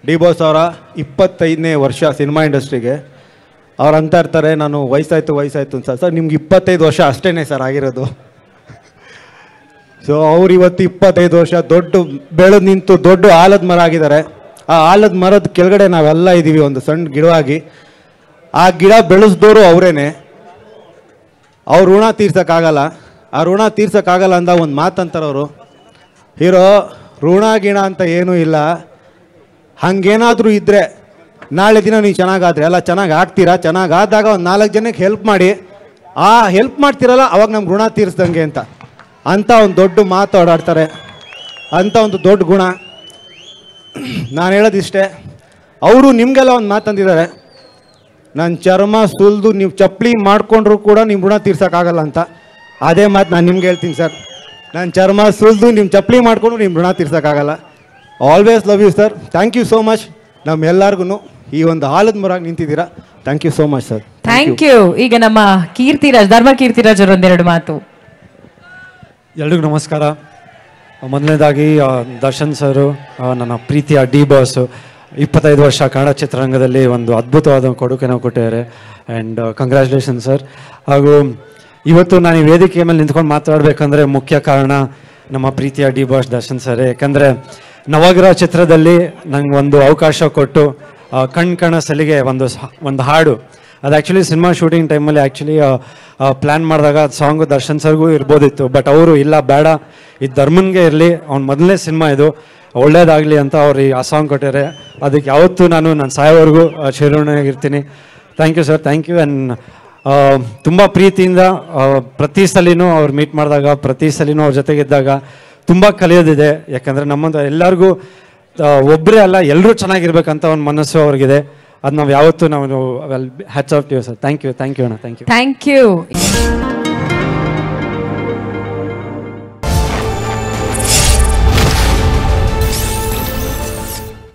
D boss ಅವರ 25ನೇ ವರ್ಷ cinema ಇಂಡಸ್ಟ್ರಿಗೆ. ಅವ್ರು ಅಂತ ಇರ್ತಾರೆ, ನಾನು ವಯಸ್ಸಾಯ್ತು ಅಂತ. ಸರ್ ನಿಮ್ಗೆ 25 ವರ್ಷ ಅಷ್ಟೇ ಸರ್ ಆಗಿರೋದು. ಸೊ ಅವ್ರು ಇವತ್ತು 25 ವರ್ಷ ದೊಡ್ಡ ಬೆಳೆದು ನಿಂತು ದೊಡ್ಡ ಆಲದ ಮರ ಆಗಿದ್ದಾರೆ. ಆ ಆಲದ ಮರದ ಕೆಳಗಡೆ ನಾವೆಲ್ಲ ಇದ್ದೀವಿ, ಒಂದು ಸಣ್ಣ ಗಿಡವಾಗಿ. ಆ ಗಿಡ ಬೆಳೆಸ್ದವರು ಅವರೇನೆ. ಅವ್ರ ಋಣ ತೀರ್ಸೋಕ್ಕಾಗಲ್ಲ. ಆ ಋಣ ತೀರ್ಸೋಕ್ಕಾಗಲ್ಲ ಅಂದ ಒಂದು ಮಾತಂತಾರೆ ಅವರು, ಹೀರೋ ಋಣ ಗಿಣ ಅಂತ ಏನೂ ಇಲ್ಲ, ಹಂಗೇನಾದರೂ ಇದ್ದರೆ ನಾಳೆ ದಿನ ನೀವು ಚೆನ್ನಾಗಾದರೆ ಎಲ್ಲ ಚೆನ್ನಾಗಿ ಆಗ್ತೀರಾ, ಚೆನ್ನಾಗಾದಾಗ ಒಂದು 4 ಜನಕ್ಕೆ ಹೆಲ್ಪ್ ಮಾಡಿ, ಆ ಹೆಲ್ಪ್ ಮಾಡ್ತೀರಲ್ಲ ಅವಾಗ ನಮ್ಗೆ ಋಣ ತೀರಿಸ್ದಂಗೆ ಅಂತ ಒಂದು ದೊಡ್ಡ ಮಾತು ಓಡಾಡ್ತಾರೆ. ಅಂಥ ಒಂದು ದೊಡ್ಡ ಗುಣ. ನಾನು ಹೇಳೋದಿಷ್ಟೇ, ಅವರು ನಿಮಗೆಲ್ಲ ಒಂದು ಮಾತಂದಿದ್ದಾರೆ, ನನ್ನ ಚರ್ಮ ಸುಲಿದು ನೀವು ಚಪ್ಪಲಿ ಮಾಡಿಕೊಂಡ್ರು ಕೂಡ ನಿಮ್ಮ ಋಣ ತೀರ್ಸೋಕ್ಕಾಗಲ್ಲ ಅಂತ. ಅದೇ ಮಾತು ನಾನು ನಿಮ್ಗೆ ಹೇಳ್ತೀನಿ ಸರ್, ನನ್ನ ಚರ್ಮ ಸುಲಿದು ನಿಮ್ಮ ಚಪ್ಪಲಿ ಮಾಡಿಕೊಂಡು ನಿಮ್ಮ ಋಣ ತೀರ್ಸೋಕ್ಕಾಗಲ್ಲ. Always love you sir. Thank you so much. ನಮ್ಮೆಲ್ಲರಿಗೂ ಈ ಒಂದು ಆಲದ ಮರಾಗಿ ನಿಂತಿದ್ದೀರಾ. Thank you so much sir. Thank you. ಈಗ ನಮ್ಮ ಕೀರ್ತಿರಾಜ್, ಧರ್ಮ ಕೀರ್ತಿರಾಜ್ ಅವರು ಒಂದೆರಡು ಮಾತು. ಎಲ್ರಿಗೂ ನಮಸ್ಕಾರ. ಮೊದಲನೇದಾಗಿ ದರ್ಶನ್ ಸರು, ನನ್ನ ಪ್ರೀತಿಯ ಡಿ ಬಾಸು, 25 ವರ್ಷ ಕನ್ನಡ ಚಿತ್ರರಂಗದಲ್ಲಿ ಒಂದು ಅದ್ಭುತವಾದ ಕೊಡುಗೆನ ಕೊಟ್ಟಿದ್ದಾರೆ. And congratulation sir. ಹಾಗೂ ಇವತ್ತು ನಾನು ಈ ವೇದಿಕೆ ಮೇಲೆ ನಿಂತ್ಕೊಂಡು ಮಾತಾಡಬೇಕಂದ್ರೆ ಮುಖ್ಯ ಕಾರಣ ನಮ್ಮ ಪ್ರೀತಿಯ ಡಿ ಬಾಸ್ ದರ್ಶನ್ ಸರ್. ಯಾಕಂದರೆ ನವಗ್ರಹ ಚಿತ್ರದಲ್ಲಿ ನಂಗೆ ಒಂದು ಅವಕಾಶ ಕೊಟ್ಟು ಕಣ್ಸಲಿಗೆ ಒಂದು ಹಾಡು, ಅದು ಆ್ಯಕ್ಚುಲಿ ಸಿನಿಮಾ ಶೂಟಿಂಗ್ ಟೈಮಲ್ಲಿ ಪ್ಲ್ಯಾನ್ ಮಾಡಿದಾಗ ಸಾಂಗು ದರ್ಶನ್ ಸರ್ಗೂ ಇರ್ಬೋದಿತ್ತು. ಬಟ್ ಅವರು ಇಲ್ಲ, ಬೇಡ, ಇದು ಧರ್ಮನ್ಗೆ ಇರಲಿ, ಅವ್ನ ಮೊದಲನೇ ಸಿನಿಮಾ ಇದು, ಒಳ್ಳೇದಾಗಲಿ ಅಂತ ಅವ್ರು ಆ ಸಾಂಗ್ ಕೊಟ್ಟಿದ್ದಾರೆ. ಅದಕ್ಕೆ ಯಾವತ್ತೂ ನಾನು ಸಾಯೋವರೆಗೂ ಚಿರಋಣಿಯಾಗಿರ್ತೀನಿ. Thank you sir, thank you. And ತುಂಬ ಪ್ರೀತಿಯಿಂದ ಪ್ರತಿ ಸಲಿನೂ ಅವ್ರು ಮೀಟ್ ಮಾಡಿದಾಗ, ಪ್ರತಿ ಸಲಿನೂ ಅವ್ರ ಜೊತೆಗಿದ್ದಾಗ ತುಂಬ ಕಲಿಯೋದಿದೆ. ಯಾಕಂದರೆ ನಮ್ಮಂತ ಎಲ್ಲರಿಗೂ ಒಬ್ಬರೇ ಅಲ್ಲ, ಎಲ್ಲರೂ ಚೆನ್ನಾಗಿರ್ಬೇಕಂತ ಒಂದು ಮನಸ್ಸು ಅವ್ರಿಗಿದೆ. ಅದು ನಾವು ಯಾವತ್ತೂ ನಾವು hats off to you sir. Thank you ಅಣ್ಣ. Thank you.